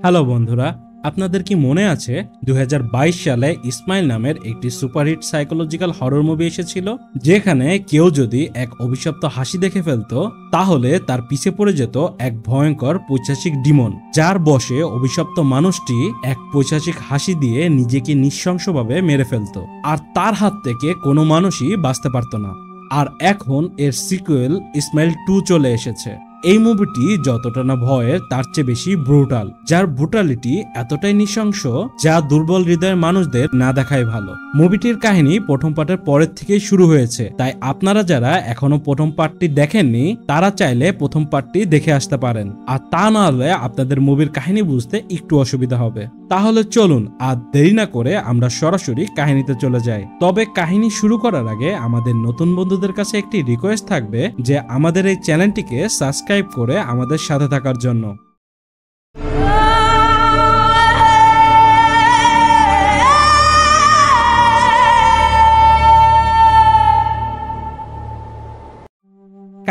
Hello বন্ধুরা, আপনাদের কি মনে আছে 2022 সালে ইসমাইল নামের একটি সুপারহিট সাইকোলজিক্যাল হরর মুভি এসেছিল, যেখানে কেউ যদি এক অভিশপ্ত হাসি দেখে ফেলতো তাহলে তার পিছে পড়ে যেত এক ভয়ঙ্কর পৈশাচিক ডিমন, যার বশে অভিশপ্ত মানুষটি এক পৈশাচিক হাসি দিয়ে নিজেকে নৃশংসভাবে মেরে ফেলতো, আর তার হাত থেকে কোনো মানুষই বাঁচতে পারত না। আর এখন এর সিকুয়েল ইসমাইল 2 চলে এসেছে। এই মুভিটি যতটা না ভয়ের তার চেয়ে বেশি ব্রুটাল, যার ব্রুটালিটি এতটাই নৃশংস যা দুর্বল হৃদয়ের মানুষদের না দেখাই ভালো। মুভিটির কাহিনী প্রথম পার্টের পরের থেকেই শুরু হয়েছে, তাই আপনারা যারা এখনো প্রথম পার্টটি দেখেননি তারা চাইলে প্রথম পার্টটি দেখে আসতে পারেন, আর তা না হলে আপনাদের মুভির কাহিনী বুঝতে একটু অসুবিধা হবে। তাহলে চলুন আর দেরি না করে আমরা সরাসরি কাহিনীতে চলে যাই। তবে কাহিনী শুরু করার আগে আমাদের নতুন বন্ধুদের কাছে একটি রিকোয়েস্ট থাকবে যে আমাদের এই চ্যানেলটিকে সাবস্ক্রাইব করে আমাদের সাথে থাকার জন্য।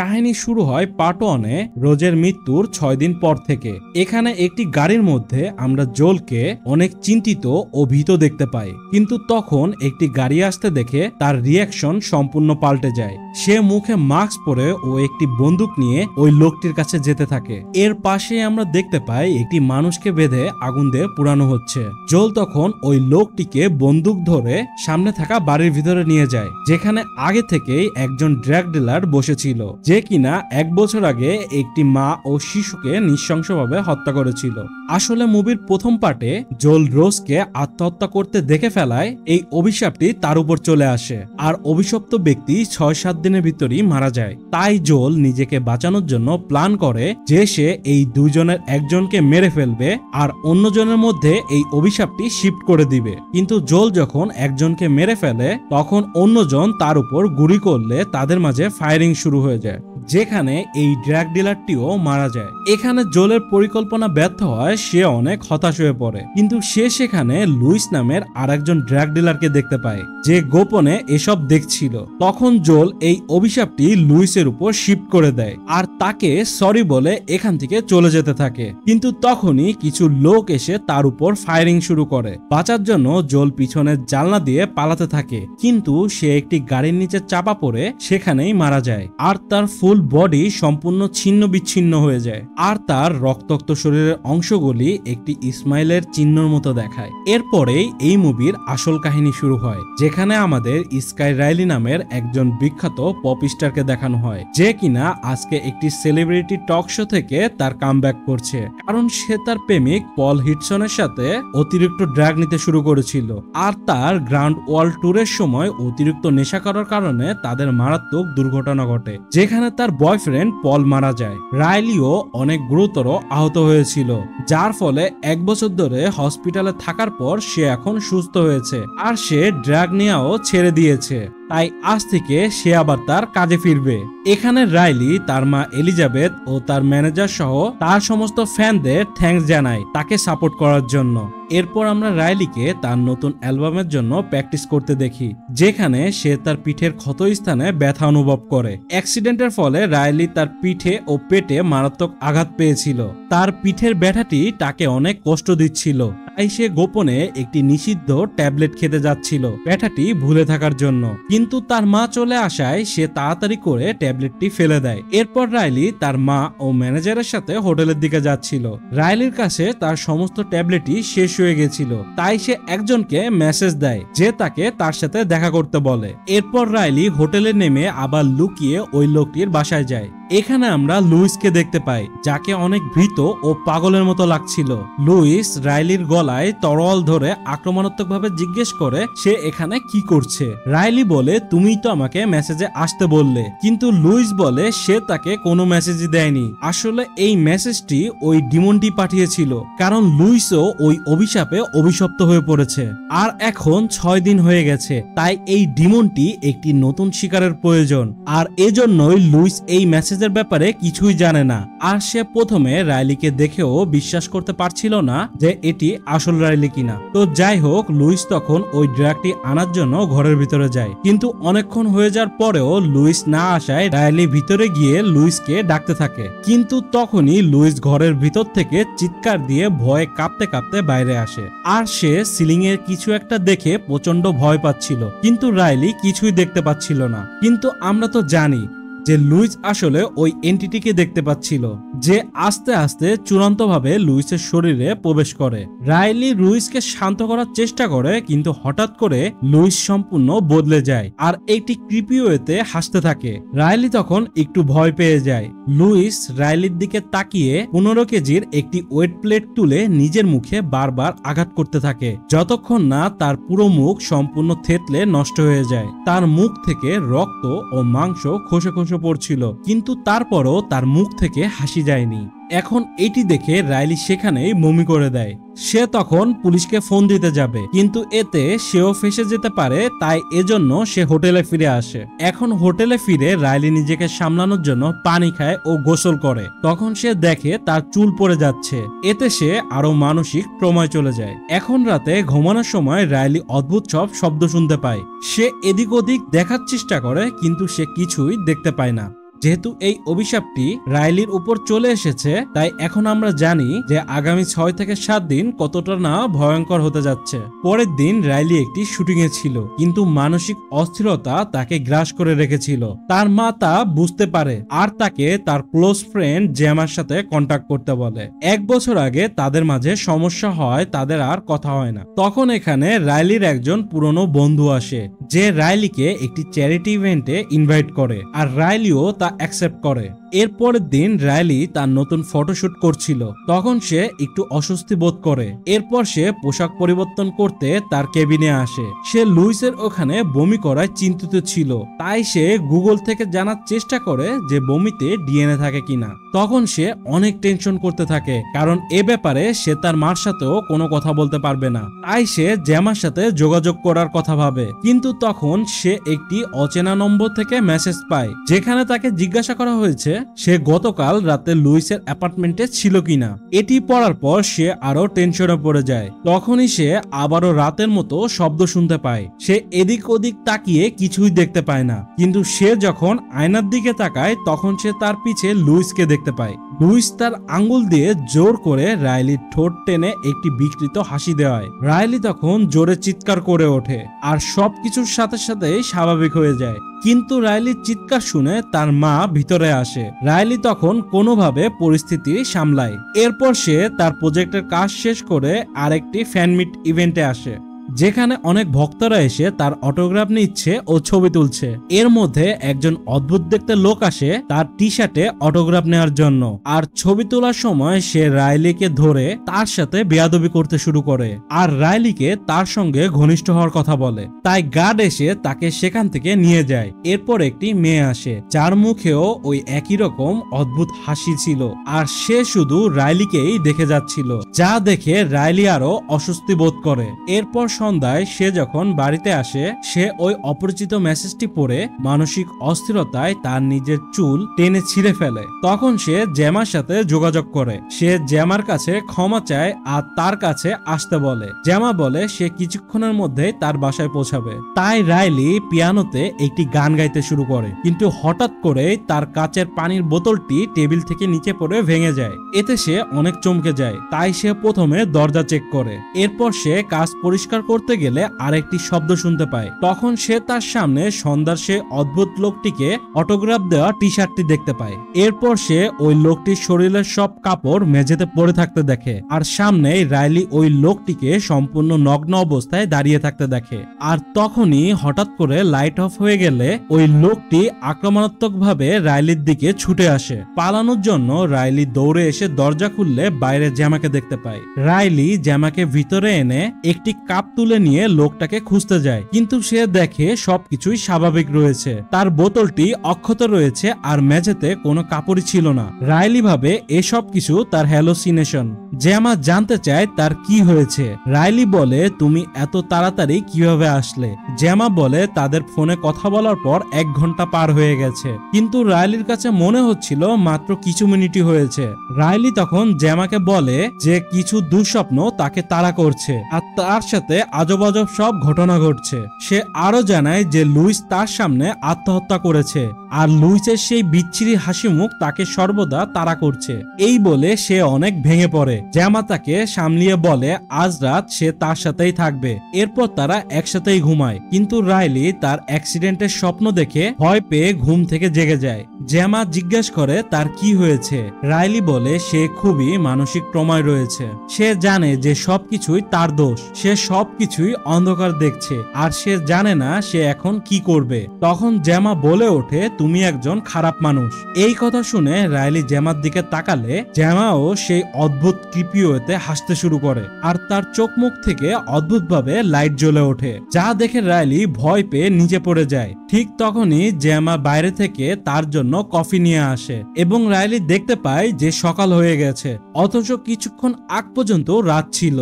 কাহিনী শুরু হয় পার্ট 1-এ রোজের মৃত্যুর 6 দিন পর থেকে। এখানে একটি গাড়ির মধ্যে আমরা জোলকে অনেক চিন্তিত ও ভীত দেখতে পাই, কিন্তু তখন একটি গাড়ি আসতে দেখে তার রিয়াকশন সম্পূর্ণ পাল্টে যায়। সে মুখে মাস্ক পরে ও একটি বন্দুক নিয়ে ওই লোকটির কাছে যেতে থাকে। এর পাশে আমরা দেখতে পাই একটি মানুষকে বেঁধে আগুন দিয়ে পুড়ানো হচ্ছে। জোল তখন ওই লোকটিকে বন্দুক ধরে সামনে থাকা বাড়ির ভিতরে নিয়ে যায়, যেখানে আগে থেকেই একজন ড্রাগ ডিলার বসেছিল, যে কিনা 1 বছর আগে একটি মা ও শিশুকে নৃশংসভাবে হত্যা করেছিল। আসলে মুভির প্রথম পার্টে জোল রোজকে আত্মহত্যা করতে দেখে ফেলায় এই অভিশাপটি তার উপর চলে আসে, আর অভিশপ্ত ব্যক্তি 6-7 দিনের ভিতরই মারা যায়। তাই জোল নিজেকে বাঁচানোর জন্য প্ল্যান করে যে সে এই দুইজনের একজনকে মেরে ফেলবে আর অন্যজনের মধ্যে এই অভিশাপটি শিফট করে দিবে। কিন্তু জোল যখন একজনকে মেরে ফেলে তখন অন্যজন তার উপর গুলি করলে তাদের মাঝে ফায়ারিং শুরু হয়ে যায়, যেখানে এই ড্রাগ ডিলারটিও মারা যায়। এখানে জোলের পরিকল্পনা ব্যর্থ হয়, সে অনেক হতাশ হয়ে পড়ে, কিন্তু সে সেখানে লুইস নামের আরেকজন ড্রাগ ডিলারকে দেখতে পায় যে গোপনে এসব দেখছিল। তখন জোল এই অভিশাপটি লুইসের উপর শিফট করে দেয় আর তাকে সরি বলে এখান থেকে চলে যেতে থাকে। কিন্তু তখনই কিছু লোক এসে তার উপর ফায়ারিং শুরু করে। বাঁচার জন্য জোল পিছনের জানলা দিয়ে পালাতে থাকে, কিন্তু সে একটি গাড়ির নিচে চাপা পড়ে সেখানেই মারা যায়, আর তার ফুল বডি সম্পূর্ণ ছিন্ন বিচ্ছিন্ন হয়ে যায়, আর তার রক্তাক্ত শরীরের অংশগুলি একটি ইসমাইলের চিহ্নের মতো দেখায়। এরপরেই এই মুভির আসল কাহিনী শুরু হয়, যেখানে আমাদের স্কাই রাইলি নামের একজন বিখ্যাত পপ স্টারকে দেখানো হয়, যে কিনা আজকে একটি সেলিব্রিটি টক শো থেকে তার কামব্যাক করছে, কারণ সে তার প্রেমিক পল হিটসনের সাথে অতিরিক্ত ড্রাগ নিতে শুরু করেছিল, আর তার গ্রাউন্ড ওয়ার্ল্ড ট্যুরের সময় অতিরিক্ত নেশা করার কারণে তাদের মারাত্মক দুর্ঘটনা ঘটে, যেখানে তার বয়ফ্রেন্ড পল মারা যায়। রাইলিও অনেক গুরুতর আহত হয়েছিল, যার ফলে 1 বছর ধরে হসপিটালে থাকার পর সে এখন সুস্থ হয়েছে, আর সে ড্রাগ নেওয়াও ছেড়ে দিয়েছে। তাই আজ থেকে সে আবার তার কাজে ফিরবে। এখানে রাইলি তার মা এলিজাবেথ ও তার ম্যানেজার সহ তার সমস্ত ফ্যানদের থ্যাঙ্কস জানায় তাকে সাপোর্ট করার জন্য। এরপর আমরা রাইলিকে তার নতুন অ্যালবামের জন্য প্র্যাকটিস করতে দেখি, যেখানে সে তার পিঠের ক্ষতস্থানে ব্যথা অনুভব করে। অ্যাক্সিডেন্টের ফলে রাইলি তার পিঠে ও পেটে মারাত্মক আঘাত পেয়েছিল। তার পিঠের ব্যথাটি তাকে অনেক কষ্ট দিচ্ছিল, তাই সে গোপনে একটি নিষিদ্ধ ট্যাবলেট খেতে যাচ্ছিল ব্যথাটি ভুলে থাকার জন্য, কিন্তু তার মা চলে আসায় সে তাড়াতাড়ি করে ট্যাবলেটটি ফেলে দেয়। এরপর রাইলি তার মা ও ম্যানেজারের সাথে হোটেলের দিকে যাচ্ছিল। রাইলির কাছে তার সমস্ত ট্যাবলেটই শেষ হয়ে গেছিল, তাই সে একজনকে মেসেজ দেয় যে তাকে তার সাথে দেখা করতে বলে। এরপর রাইলি হোটেলে নেমে আবার লুকিয়ে ওই লোকটির বাসায় যায়। এখানে আমরা লুইসকে দেখতে পাই, যাকে অনেক ভীত ও পাগলের মতো লাগছিল। লুইস রাইলির গলায় তরোয়াল ধরে আক্রমণাত্মক ভাবে জিজ্ঞেস করে সে এখানে কি করছে। রাইলি বলে তুমিই তো আমাকে মেসেজে আসতে বললে, কিন্তু লুইস বলে সে তাকে কোনো মেসেজই দেয়নি। আসলে এই মেসেজটি ওই ডিমনটি পাঠিয়েছিল, কারণ লুইসও ওই অভিশাপে অভিশপ্ত হয়ে পড়েছে, আর এখন 6 দিন হয়ে গেছে, তাই এই ডিমনটি একটি নতুন শিকারের প্রয়োজন, আর এজন্যই লুইস এই মেসেজ মেসেজের ব্যাপারে কিছুই জানে না। আর সে প্রথমে রাইলিকে দেখেও বিশ্বাস করতে পারছিল না যে এটি আসল রাইলি কিনা। তো যাই হোক, লুইস তখন ওই ড্রাগটি আনার জন্য ঘরের ভিতরে যায়, কিন্তু অনেকক্ষণ হয়ে যাওয়ার পরেও লুইস না আসায় রাইলি ভিতরে গিয়ে লুইসকে ডাকতে থাকে। কিন্তু তখনই লুইস ঘরের ভিতর থেকে চিৎকার দিয়ে ভয়ে কাঁপতে কাঁপতে বাইরে আসে। আর সে সিলিং এর কিছু একটা দেখে প্রচন্ড ভয় পাচ্ছিল, কিন্তু রাইলি কিছুই দেখতে পাচ্ছিল না। কিন্তু আমরা তো জানি যে লুইস আসলে ওই এন্টিটিকে দেখতে পাচ্ছিল, যে আস্তে আস্তে চূড়ান্তভাবে লুইসের শরীরে প্রবেশ করে। রাইলি লুইসকে শান্ত করার চেষ্টা করে, কিন্তু হঠাৎ করে লুইস সম্পূর্ণ বদলে যায় আর একটি ক্রিপি ওয়েতে হাসতে থাকে। রাইলি তখন একটু ভয় পেয়ে যায়। লুইস রাইলির দিকে তাকিয়ে 15 কেজির একটি ওয়েট প্লেট তুলে নিজের মুখে বারবার আঘাত করতে থাকে, যতক্ষণ না তার পুরো মুখ সম্পূর্ণ থেতলে নষ্ট হয়ে যায়। তার মুখ থেকে রক্ত ও মাংস খসে খসে পড়ছিল, কিন্তু তারপরও তার মুখ থেকে হাসি যায়নি। এখন এটি দেখে রাইলি সেখানেই বমি করে দেয়। সে তখন পুলিশকে ফোন দিতে যাবে, কিন্তু এতে সেও ফেসে যেতে পারে, তাই এজন্য সে হোটেলে ফিরে আসে। এখন হোটেলে ফিরে রাইলি নিজেকে সামলানোর জন্য পানি খায় ও গোসল করে। তখন সে দেখে তার চুল পড়ে যাচ্ছে, এতে সে আরো মানসিক ট্রমায় চলে যায়। এখন রাতে ঘুমানোর সময় রাইলি অদ্ভুত সব শব্দ শুনতে পায়। সে এদিক ওদিক দেখার চেষ্টা করে, কিন্তু সে কিছুই দেখতে পায় না। যেহেতু এই অভিশাপটি রাইলির উপর চলে এসেছে, তাই এখন আমরা জানি যে আগামী 6 থেকে 7 দিন কতটা না ভয়ঙ্কর হতে যাচ্ছে। পরের দিন রাইলি একটি শুটিং এ ছিল, কিন্তু মানসিক অস্থিরতা তাকে গ্রাস করে রেখেছিল। তার মা তা বুঝতে পারে আর তাকে তার ক্লোজ ফ্রেন্ড জেমার সাথে কন্ট্যাক্ট করতে বলে। 1 বছর আগে তাদের মাঝে সমস্যা হয়, তাদের আর কথা হয় না। তখন এখানে রাইলির একজন পুরনো বন্ধু আসে, যে রাইলিকে একটি চ্যারিটি ইভেন্টে ইনভাইট করে, আর রাইলিও তা অ্যাকসেপ্ট করে। এরপরের দিন রাইলি তার নতুন ফটোশুট করছিল, তখন সে একটু অস্বস্তি বোধ করে। এরপর সে পোশাক পরিবর্তন করতে তার কেবিনে আসে। সে লুইসের ওখানে বমি করায় চিন্তিত ছিল, তাই সে গুগল থেকে জানার চেষ্টা করে যে বমিতে ডিএনএ থাকে কিনা। তখন সে অনেক টেনশন করতে থাকে, কারণ এ ব্যাপারে সে তার মার সাথেও কোনো কথা বলতে পারবে না। তাই সে জেমার সাথে যোগাযোগ করার কথা ভাবে, কিন্তু তখন সে একটি অচেনা নম্বর থেকে মেসেজ পায়, যেখানে তাকে জিজ্ঞাসা করা হয়েছে সে গতকাল রাতে লুইসের অ্যাপার্টমেন্টে ছিল কিনা। এটি পড়ার পর সে আরো টেনশনে পড়ে যায়। তখনই সে আবারও রাতের মতো শব্দ শুনতে পায়। সে এদিক ওদিক তাকিয়ে কিছুই দেখতে পায় না, কিন্তু সে যখন আয়নার দিকে তাকায় তখন সে তার পিছে লুইসকে দেখতে পায়। লুইস তার আঙ্গুল দিয়ে জোর করে রাইলির ঠোঁট টেনে একটি বিকৃত হাসি দেওয়ায়। রাইলি তখন জোরে চিৎকার করে ওঠে আর সবকিছুর সাথে সাথে স্বাভাবিক হয়ে যায়। কিন্তু রাইলির চিৎকার শুনে তার মা ভিতরে আসে। রাইলি তখন কোনোভাবে পরিস্থিতি সামলায়। এরপর সে তার প্রজেক্টের কাজ শেষ করে আরেকটি ফ্যানমিট ইভেন্টে আসে, যেখানে অনেক ভক্তরা এসে তার অটোগ্রাফ নিচ্ছে ও ছবি তুলছে। এর মধ্যে একজন অদ্ভুত দেখতে লোক আসে তার টি শার্টে অটোগ্রাফ নেওয়ার জন্য, আর ছবি তোলার সময় সে রাইলিকে ধরে তার সাথে বেয়াদবি করতে শুরু করে আর রাইলিকে তার সঙ্গে ঘনিষ্ঠ হওয়ার কথা বলে। তাই গার্ড এসে তাকে সেখান থেকে নিয়ে যায়। এরপর একটি মেয়ে আসে, যার মুখেও ওই একই রকম অদ্ভুত হাসি ছিল, আর সে শুধু রাইলিকেই দেখে যাচ্ছিল, যা দেখে রাইলি আরো অস্বস্তি বোধ করে। এরপর সন্ধ্যায় সে যখন বাড়িতে আসে, সে ওই অপরিচিত মেসেজটি পড়ে মানসিক অস্থিরতায় তার নিজের চুল টেনে ছিঁড়ে ফেলে। তখন সে জেমার সাথে যোগাযোগ করে। সে জেমার কাছে ক্ষমা চায় আর তার কাছে আসতে বলে। জেমা বলে সে কিছুক্ষণের মধ্যেই তার বাসায় পৌঁছাবে। তাই রাইলি পিয়ানোতে একটি গান গাইতে শুরু করে, কিন্তু হঠাৎ করে তার কাচের পানির বোতলটি টেবিল থেকে নিচে পড়ে ভেঙে যায়। এতে সে অনেক চমকে যায়। তাই সে প্রথমে দরজা চেক করে। এরপর সে কাজ পরিষ্কার করতে গেলে আরেকটি শব্দ শুনতে পায়। তখন সে তার সামনে সন্ধ্যার সে অদ্ভুত লোকটিকে অটোগ্রাফ দেওয়া টি শার্টটি দেখতে পায়। এরপর সে ওই লোকটির শরীরের সব কাপড় মেঝেতে পড়ে থাকতে দেখে, আর সামনে রাইলি ওই লোকটিকে সম্পূর্ণ নগ্ন অবস্থায় দাঁড়িয়ে থাকতে দেখে। আর তখনই হঠাৎ করে লাইট অফ হয়ে গেলে ওই লোকটি আক্রমণাত্মক ভাবে রাইলির দিকে ছুটে আসে। পালানোর জন্য রাইলি দৌড়ে এসে দরজা খুললে বাইরে জ্যামাকে দেখতে পায়। রাইলি জ্যামাকে ভিতরে এনে একটি কাপ তুলে নিয়ে লোকটাকে খুঁজতে যায়, কিন্তু সে দেখে সবকিছুই স্বাভাবিক রয়েছে। তার বোতলটি অক্ষত রয়েছে আর মেঝেতে কোনো কাপড়ই ছিল না। রাইলি ভাবে এসব কিছু তার হ্যালোসিনেশন। জেমা জানতে চায় তার কি হয়েছে। রাইলি বলে, তুমি এত তাড়াতাড়ি কিভাবে আসলে? জেমা বলে, তাদের ফোনে কথা বলার পর 1 ঘন্টা পার হয়ে গেছে, কিন্তু রাইলির কাছে মনে হচ্ছিল মাত্র কিছু মিনিটই হয়েছে। রাইলি তখন জেমাকে বলে যে কিছু দুঃস্বপ্ন তাকে তাড়া করছে আর তার সাথে আজব আজব সব ঘটনা ঘটছে। সে আরো জানায় যে লুইস তার সামনে আত্মহত্যা করেছে আর লুইসের সেই বিচ্ছিরি হাসি মুখ তাকে সর্বদা তাড়া করছে। এই বলে সে অনেক ভেঙে পড়ে। জেমা তাকে সামলিয়ে বলে আজ রাত সে তার সাথেই থাকবে। এরপর তারা একসাথেই ঘুমায়, কিন্তু রাইলি তার অ্যাক্সিডেন্টের স্বপ্ন দেখে ভয় পেয়ে ঘুম থেকে জেগে যায়। জেমা জিজ্ঞেস করে তার কি হয়েছে। রাইলি বলে সে খুবই মানসিক ট্রমায় রয়েছে। সে জানে যে সবকিছুই তার দোষ, সে সবকিছুই অন্ধকার দেখছে আর সে জানে না সে এখন কি করবে। তখন জেমা বলে ওঠে, তুমি একজন খারাপ মানুষ। এই কথা শুনে রাইলি জেমার দিকে তাকালে জেমাও সেই অদ্ভুত ক্রিপি ওয়েতে হাসতে শুরু করে আর তার চোখ মুখ থেকে অদ্ভুতভাবে লাইট জ্বলে ওঠে, যা দেখে রাইলি ভয় পেয়ে নিচে পড়ে যায়। ঠিক তখনই জেমা বাইরে থেকে তার জন্য কফি নিয়ে আসে এবং রাইলি দেখতে পায় যে সকাল হয়ে গেছে, অথচ কিছুক্ষণ আগ পর্যন্ত রাত ছিল।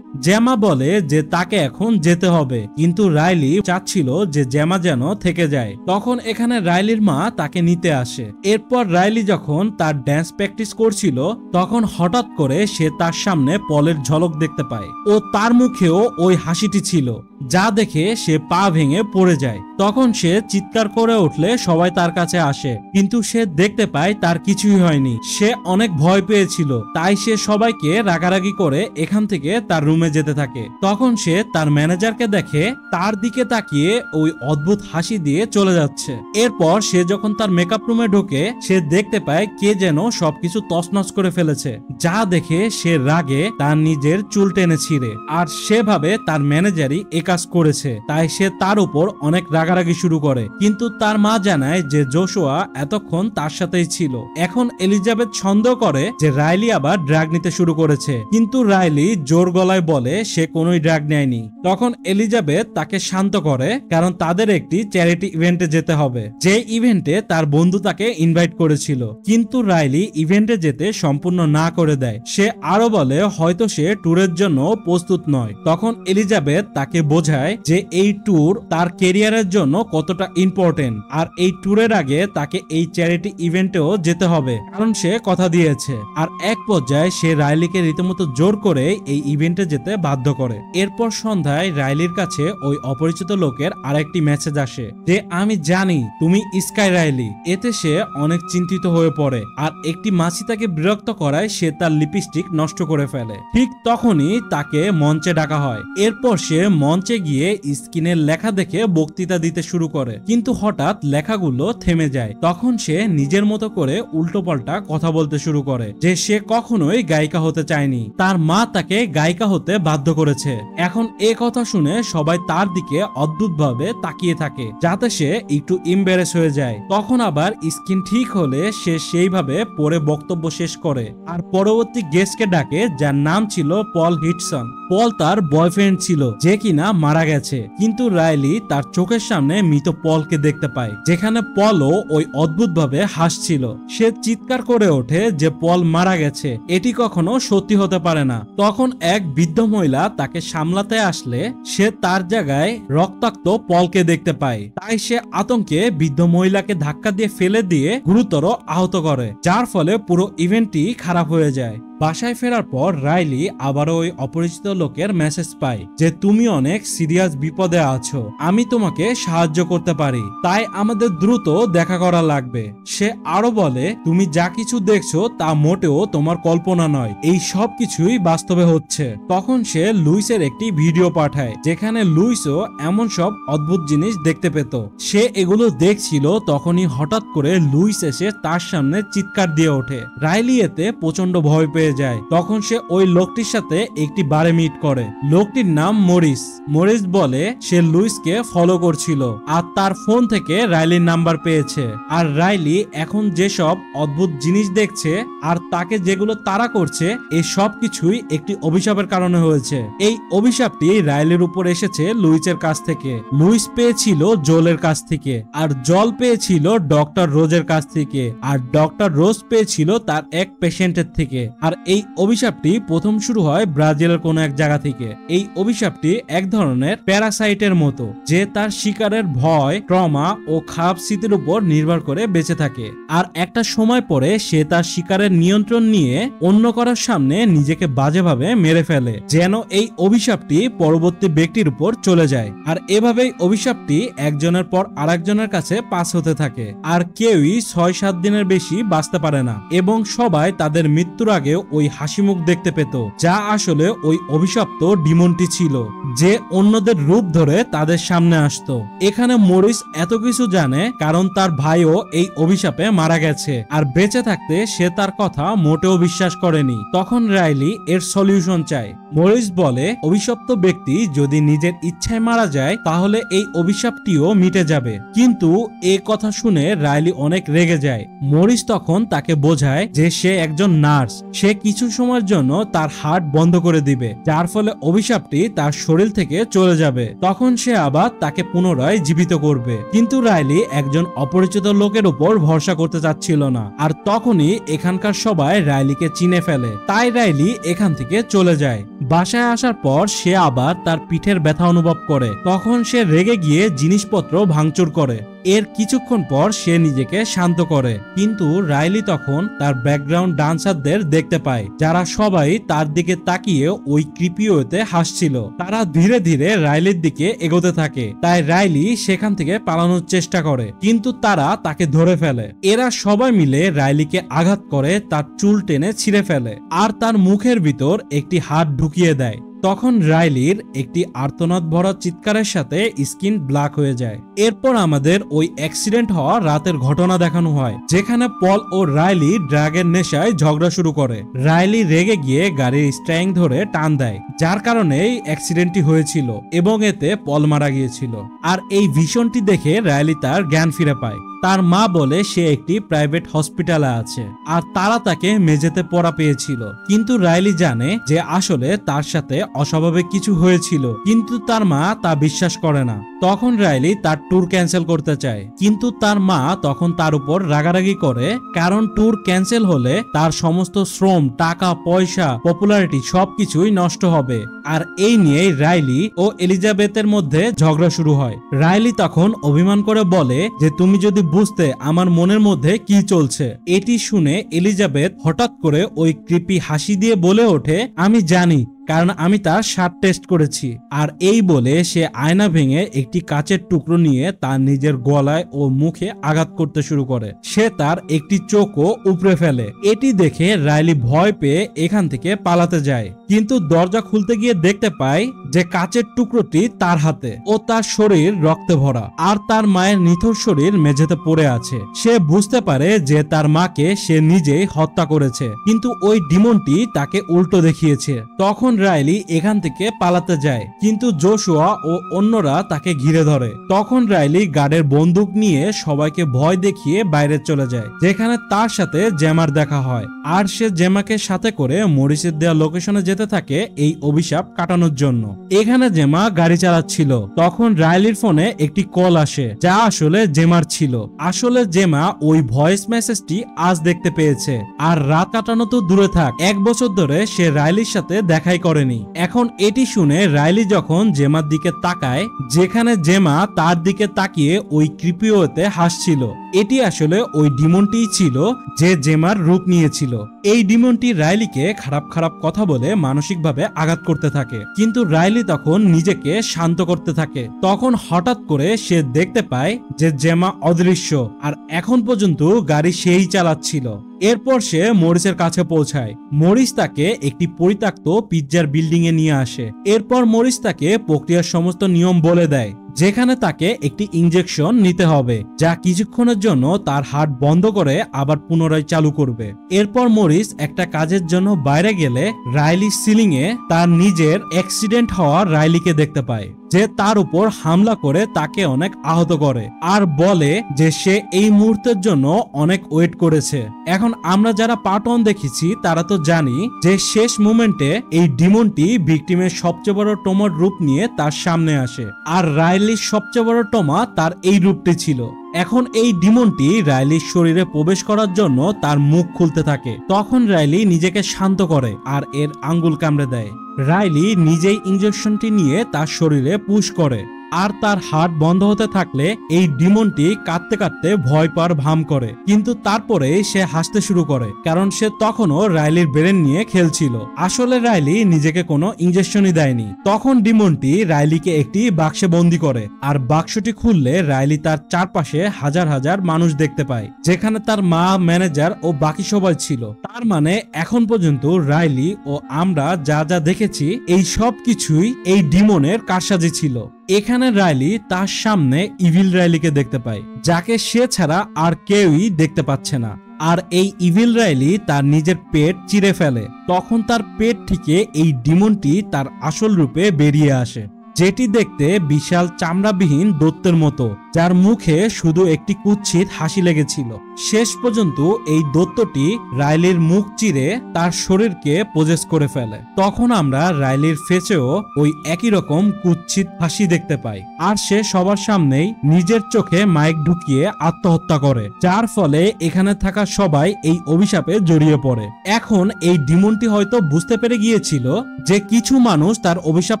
জেমা বলে যে তাকে এখন যেতে হবে, কিন্তু রাইলি চাচ্ছিল যে জেমা যেন থেকে যায়। তখন এখানে রাইলির মা তাকে নিতে আসে। এরপর রাইলি যখন তার ড্যান্স প্র্যাকটিস করছিল তখন হঠাৎ করে সে তার সামনে পলের ঝলক দেখতে পায় ও তার মুখেও ওই হাসিটি ছিল, যা দেখে সে পা ভেঙে পড়ে যায়। তখন সে চিৎকার করে উঠলে সবাই তার কাছে আসে, কিন্তু সে দেখতে পায় তার কিছুই হয়নি। সে অনেক ভয় পেয়েছিল, তাই সে সবাইকে রাগারাগি করে এখান থেকে তার রুমে যেতে থাকে। তখন সে তার ম্যানেজারকে দেখে তার দিকে তাকিয়ে ওই অদ্ভুত হাসি দিয়ে চলে যাচ্ছে। এরপর সে যখন তার মেকআপ রুমে ঢোকে সে দেখতে পায় কে যেন সবকিছু তছনছ করে ফেলেছে, যা দেখে সে রাগে তার নিজের চুল টেনে ছিঁড়ে। আর সেভাবে তার ম্যানেজারই কাজ করেছে, তাই সে তার উপর অনেক রাগারাগি শুরু করে। কিন্তু তার মা জানায় যে জোশুয়া এতক্ষণ তার সাথেই ছিল। এখন এলিজাবেথ সন্দেহ করে যে রাইলি আবার ড্রাগ নিতে শুরু করেছে, কিন্তু রাইলি জোর গলায় বলে সে কোনোই ড্রাগ নেয়নি। তখন এলিজাবেথ তাকে শান্ত করে, কারণ তাদের একটি চ্যারিটি ইভেন্টে যেতে হবে, যে ইভেন্টে তার বন্ধু তাকে ইনভাইট করেছিল। কিন্তু রাইলি ইভেন্টে যেতে সম্পূর্ণ না করে দেয়। সে আরো বলে হয়তো সে ট্যুরের জন্য প্রস্তুত নয়। তখন এলিজাবেথ তাকে বোঝায় যে এই ট্যুর তার ক্যারিয়ারের জন্য কতটা ইম্পর্টেন্ট, আর এই ট্যুরের আগে তাকে এই চ্যারিটি ইভেন্টেও যেতে হবে, কারণ সে কথা দিয়েছে। আর এক পর্যায়ে সে রাইলিকে রীতিমতো জোর করে এই ইভেন্টে যেতে বাধ্য করে। এরপর সন্ধ্যায় রাইলির কাছে ওই অপরিচিত লোকের আরেকটি মেসেজ আসে যে আমি জানি তুমি স্কাই রাইলি। এতে সে অনেক চিন্তিত হয়ে পড়ে আর একটি মাছি তাকে বিরক্ত করায় সে তার লিপস্টিক নষ্ট করে ফেলে। ঠিক তখনই তাকে মঞ্চে ডাকা হয়। এরপর সে মঞ্চে গিয়ে স্ক্রিনের লেখা দেখে বক্তৃতা দিতে শুরু করে, কিন্তু হঠাৎ লেখাগুলো থেমে যায়। তখন সে নিজের মতো করে উল্টোপাল্টা কথা বলতে শুরু করে যে সে কখনোই গায়িকা হতে চায়নি, তার মা তাকে গায়িকা হতে বাধ্য করেছে। এখন এ কথা শুনে সবাই তার দিকে অদ্ভুতভাবে তাকিয়ে থাকে, যাতে সে একটু ইম্বারেস হয়ে যায়। তখন আবার স্ক্রিন ঠিক হলে সে সেইভাবে পড়ে বক্তব্য শেষ করে আর পরবর্তী গেস্টকে ডাকে, যার নাম ছিল পল হিটসন। পল তার বয়ফ্রেন্ড ছিল যে কিনা মারা গেছে, কিন্তু রাইলি তার চোখের সামনে মৃত পলকে দেখতে পায়, যেখানে পলও ওই অদ্ভুতভাবে হাসছিল। সে চিৎকার করে ওঠে যে পল মারা গেছে, এটি কখনো সত্যি হতে পারে না। তখন এক বৃদ্ধ মহিলা তাকে সামলাতে আসলে সে তার জায়গায় রক্তাক্ত পলকে দেখতে পায়, তাই সে আতঙ্কে বৃদ্ধ মহিলাকে ধাক্কা দিয়ে ফেলে দিয়ে গুরুতর আহত করে, যার ফলে পুরো ইভেন্টটি খারাপ হয়ে যায়। বাসায় ফেরার পর রাইলি আবারও ওই অপরিচিত লোকের মেসেজ পায় যে তুমি অনেক সিরিয়াস বিপদে আছো, আমি তোমাকে সাহায্য করতে পারি, তাই আমাদের দ্রুত দেখা করা লাগবে। সে আরো বলে তুমি যা কিছু দেখছো তা মোটেও তোমার কল্পনা নয়, এই সব কিছুই বাস্তবে হচ্ছে। তখন সে লুইসের একটি ভিডিও পাঠায়, যেখানে লুইসও এমন সব অদ্ভুত জিনিস দেখতে পেত। সে এগুলো দেখছিল, তখনই হঠাৎ করে লুইস এসে তার সামনে চিৎকার দিয়ে ওঠে। রাইলি এতে প্রচন্ড ভয় পেয়ে পেয়ে যায়। তখন সে ওই লোকটির সাথে একটি বারে মিট করে। লোকটির নাম মরিস। মরিস বলে সে লুইসকে ফলো করছিল আর তার ফোন থেকে রাইলির নাম্বার পেয়েছে। আর রাইলি এখন যেসব অদ্ভুত জিনিস দেখছে আর তাকে যেগুলো তাড়া করছে এই সব কিছুই একটি অভিশাপের কারণে হয়েছে। এই অভিশাপটি রাইলির উপর এসেছে লুইসের কাছ থেকে। লুইস পেয়েছিল জোলের কাছ থেকে, আর জল পেয়েছিল ডক্টর রোজের কাছ থেকে, আর ডক্টর রোজ পেয়েছিল তার এক পেশেন্টের থেকে। আর এই অভিশাপটি প্রথম শুরু হয় ব্রাজিলের কোন এক জায়গা থেকে। এই অভিশাপটি এক ধরনের প্যারাসাইটের মতো, যে তার শিকারের ভয়, ট্রমা ও খারাপ স্মৃতির উপর নির্ভর করে বেঁচে থাকে। আর একটা সময় পরে সে তার শিকারের নিয়ন্ত্রণ নিয়ে অন্য করার সামনে নিজেকে বাজেভাবে মেরে ফেলে, যেন এই অভিশাপটি পরবর্তী ব্যক্তির উপর চলে যায়। আর এভাবেই অভিশাপটি একজনের পর আরেকজনের কাছে পাস হতে থাকে। আর কেউই 6-7 দিনের বেশি বাঁচতে পারে না, এবং সবাই তাদের মৃত্যুর আগে ওই হাসি মুখ দেখতে পেত, যা আসলে ওই অভিশপ্ত ডিমনটি ছিল, যে অন্যদের রূপ ধরে তাদের সামনে আসতো। এখানে মরিস এত কিছু জানে কারণ তার ভাইও এই অভিশাপে মারা গেছে, আর বেঁচে থাকতে সে তার কথা মোটেও বিশ্বাস করেনি। তখন রাইলি এর সলিউশন চায়। মরিস বলে অভিশপ্ত ব্যক্তি যদি নিজের ইচ্ছায় মারা যায় তাহলে এই অভিশাপটিও মিটে যাবে। কিন্তু এই কথা শুনে রাইলি অনেক রেগে যায়। মরিস তখন তাকে বোঝায় যে সে একজন নার্স, সে কিছু সময়ের জন্য তার হার্ট বন্ধ করে দিবে, যার ফলে অভিশাপটি তার শরীর থেকে চলে যাবে। তখন সে আবার তাকে পুনরায় জীবিত করবে। কিন্তু রাইলি একজন অপরিচিত লোকের উপর ভরসা করতে চাচ্ছিল না। আর তখনই এখানকার সবাই রাইলিকে চিনে ফেলে, তাই রাইলি এখান থেকে চলে যায়। বাসায় আসার পর সে আবার তার পিঠের ব্যথা অনুভব করে। তখন সে রেগে গিয়ে জিনিসপত্র ভাঙচুর করে। এর কিছুক্ষণ পর সে নিজেকে শান্ত করে। কিন্তু রাইলি তখন তার ব্যাকগ্রাউন্ড ডান্সারদের দেখতে পায়, যারা সবাই তার দিকে তাকিয়ে ওই ক্রিপিওতে হাসছিল। তারা ধীরে ধীরে রাইলির দিকে এগোতে থাকে। তাই রাইলি সেখান থেকে পালানোর চেষ্টা করে, কিন্তু তারা তাকে ধরে ফেলে। এরা সবাই মিলে রাইলিকে আঘাত করে, তার চুল টেনে ছিঁড়ে ফেলে আর তার মুখের ভিতর একটি হাত ঢুকিয়ে দেয়। তখন রাইলির একটি আর্তনাদ ভরা চিৎকারের সাথে স্কিন ব্ল্যাক হয়ে যায়। এরপর আমাদের ওই অ্যাক্সিডেন্ট হওয়া রাতের ঘটনা দেখানো হয়, যেখানে পল ও রাইলি ড্রাগের নেশায় ঝগড়া শুরু করে। রাইলি রেগে গিয়ে গাড়ির স্ট্যারিং ধরে টান দেয়, যার কারণে এই অ্যাক্সিডেন্টটি হয়েছিল এবং এতে পল মারা গিয়েছিল। আর এই ভীষণটি দেখে রাইলি তার জ্ঞান ফিরে পায়। তার মা বলে সে একটি প্রাইভেট হসপিটালে আছে, আর তারা তাকে মেঝেতে পড়া পেয়েছিল। কিন্তু রাইলি জানে যে আসলে তার সাথে অস্বাভাবিক কিছু হয়েছিল, কিন্তু তার মা তা বিশ্বাস করে না। তখন রাইলি তার ট্যুর ক্যান্সেল করতে চায়, কিন্তু তার মা তখন তার উপর রাগারাগি করে, কারণ ট্যুর ক্যান্সেল হলে তার সমস্ত শ্রম, টাকা পয়সা, পপুলারিটি সবকিছুই নষ্ট হবে। আর এই নিয়ে রাইলি ও এলিজাবেথের মধ্যে ঝগড়া শুরু হয়। রাইলি তখন অভিমান করে বলে যে তুমি যদি বুঝতে আমার মনের মধ্যে কি চলছে। এটি শুনে এলিজাবেথ হঠাৎ করে ওই কৃপি হাসি দিয়ে বলে ওঠে, আমি জানি, কারণ আমি তার শার্ট টেস্ট করেছি। আর এই বলে সে আয়না ভেঙে একটি কাচের টুকরো নিয়ে তার নিজের গলায় ও মুখে আঘাত করতে শুরু করে। সে তার একটি চোখও উপড়ে ফেলে। এটি দেখে রাইলি ভয় পেয়ে এখান থেকে পালাতে যায়, কিন্তু দরজা খুলতে গিয়ে দেখতে পায় যে কাচের টুকরোটি তার হাতে ও তার শরীর রক্তে ভরা, আর তার মায়ের নিথর শরীর মেঝেতে পড়ে আছে। সে বুঝতে পারে যে তার মাকে সে নিজেই হত্যা করেছে, কিন্তু ওই ডিমনটি তাকে উল্টো দেখিয়েছে। তখন রাইলি এখান থেকে পালাতে যায়, কিন্তু জোশুয়া ও অন্যরা তাকে ঘিরে ধরে। তখন রাইলি গার্ডের বন্দুক নিয়ে সবাইকে ভয় দেখিয়ে বাইরে চলে যায়, যেখানে তার সাথে জেমার দেখা হয়। আর সে জেমাকে সাথে করে মরিসের দেওয়া লোকেশনে যেতে থাকে এই অভিশাপ কাটানোর জন্য। এখানে জেমা গাড়ি চালাচ্ছিল। তখন রাইলির ফোনে একটি কল আসে, যা আসলে জেমার ছিল। আসলে জেমা ওই ভয়েস মেসেজটি আজ দেখতে পেয়েছে। আর রাত কাটানো তো দূরে থাক, 1 বছর ধরে সে রাইলির সাথে দেখাই করেনি। এখন এটি শুনে রাইলি যখন জেমার দিকে তাকায়, যেখানে জেমা তার দিকে তাকিয়ে ওই ক্রিপিওতে হাসছিল, এটি আসলে ওই ডিমনটিই ছিল যে জেমার রূপ নিয়েছিল। এই ডিমনটি রাইলিকে খারাপ খারাপ কথা বলে মানসিকভাবে আঘাত করতে থাকে, কিন্তু রাইলি তখন নিজেকে শান্ত করতে থাকে। তখন হঠাৎ করে সে দেখতে পায় যে জেমা অদৃশ্য, আর এখন পর্যন্ত গাড়ি সেই চালাচ্ছিল। এরপর সে মরিসের কাছে পৌঁছায়। মরিস তাকে একটি পরিত্যক্ত পিৎজার বিল্ডিং এ নিয়ে আসে। এরপর মরিস তাকে প্রক্রিয়ার সমস্ত নিয়ম বলে দেয়, যেখানে তাকে একটি ইনজেকশন নিতে হবে, যা কিছুক্ষণের জন্য তার হার্ট বন্ধ করে আবার পুনরায় চালু করবে। এরপর মরিস একটা কাজের জন্য বাইরে গেলে রাইলি সিলিং এ তার নিজের অ্যাক্সিডেন্ট হওয়া রাইলিকে দেখতে পায়, যে তার উপর হামলা করে তাকে অনেক আহত করে আর বলে যে সে এই মুহূর্তের জন্য অনেক ওয়েট করেছে। এখন আমরা যারা পার্ট 1 দেখেছি তারা তো জানি যে শেষ মোমেন্টে এই ডিমনটি ভিকটিমের সবচেয়ে বড় টমার রূপ নিয়ে তার সামনে আসে, আর রাইলির সবচেয়ে বড় টমা তার এই রূপটি ছিল। এখন এই ডিমনটি রাইলির শরীরে প্রবেশ করার জন্য তার মুখ খুলতে থাকে। তখন রাইলি নিজেকে শান্ত করে আর এর আঙ্গুল কামড়ে দেয়। রাইলি নিজেই ইনজেকশনটি নিয়ে তার শরীরে পুশ করে, আর তার হার্ট বন্ধ হতে থাকলে এই ডিমনটি কাঁদতে কাঁদতে ভয় পাওয়ার ভাম করে, কিন্তু তারপরে সে হাসতে শুরু করে, কারণ সে তখনও রাইলির ব্রেন নিয়ে খেলছিল। আসলে রাইলি নিজেকে কোনো ইনজেকশনই দেয়নি। তখন ডিমনটি রাইলিকে একটি বাক্সে বন্দি করে, আর বাক্সটি খুললে রাইলি তার চারপাশে হাজার হাজার মানুষ দেখতে পায়, যেখানে তার মা, ম্যানেজার ও বাকি সবাই ছিল। তার মানে এখন পর্যন্ত রাইলি ও আমরা যা যা দেখেছি এই সব কিছুই এই ডিমনের কারসাজি ছিল। এখানে রাইলি তার সামনে ইভিল রাইলিকে দেখতে পায়, যাকে সে ছাড়া আর কেউই দেখতে পাচ্ছে না। আর এই ইভিল রাইলি তার নিজের পেট চিরে ফেলে। তখন তার পেট থেকে এই ডিমনটি তার আসল রূপে বেরিয়ে আসে, যেটি দেখতে বিশাল চামড়াবিহীন দৈত্যের মতো, যার মুখে শুধু একটি কুৎসিত হাসি লেগেছিল। শেষ পর্যন্ত এই দৈত্যটি রাইলির মুখ চিরে তার শরীরকে পজেস করে ফেলে। তখন আমরা রাইলির ফেসেও ওই একই রকম কুৎসিত হাসি দেখতে পাই, আর সে সবার সামনেই নিজের চোখে মাইক ঢুকিয়ে আত্মহত্যা করে, যার ফলে এখানে থাকা সবাই এই অভিশাপে জড়িয়ে পড়ে। এখন এই ডিমনটি হয়তো বুঝতে পেরে গিয়েছিল যে কিছু মানুষ তার অভিশাপ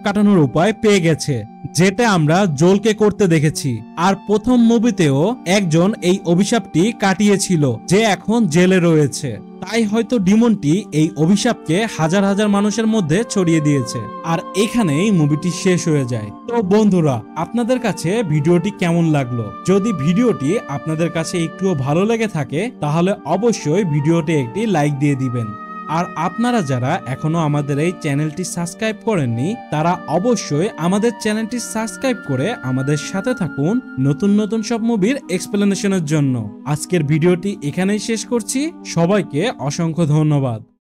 কাটানোর উপায় পেয়ে গেছে, যেটা আমরা জোলকে করতে দেখেছি। আর প্রথম মুভিতেও একজন এই অভিশাপটি কাটিয়েছিল, যে এখন জেলে রয়েছে। তাই হয়তো ডিমনটি এই অভিশাপকে হাজার হাজার মানুষের মধ্যে ছড়িয়ে দিয়েছে। আর এখানেই মুভিটি শেষ হয়ে যায়। তো বন্ধুরা, আপনাদের কাছে ভিডিওটি কেমন লাগলো? যদি ভিডিওটি আপনাদের কাছে একটুও ভালো লেগে থাকে তাহলে অবশ্যই ভিডিওটি একটি লাইক দিয়ে দিবেন। আর আপনারা যারা এখনো আমাদের এই চ্যানেলটি সাবস্ক্রাইব করেননি তারা অবশ্যই আমাদের চ্যানেলটি সাবস্ক্রাইব করে আমাদের সাথে থাকুন নতুন নতুন সব মুভির এক্সপ্লেনেশনের জন্য। আজকের ভিডিওটি এখানেই শেষ করছি। সবাইকে অসংখ্য ধন্যবাদ।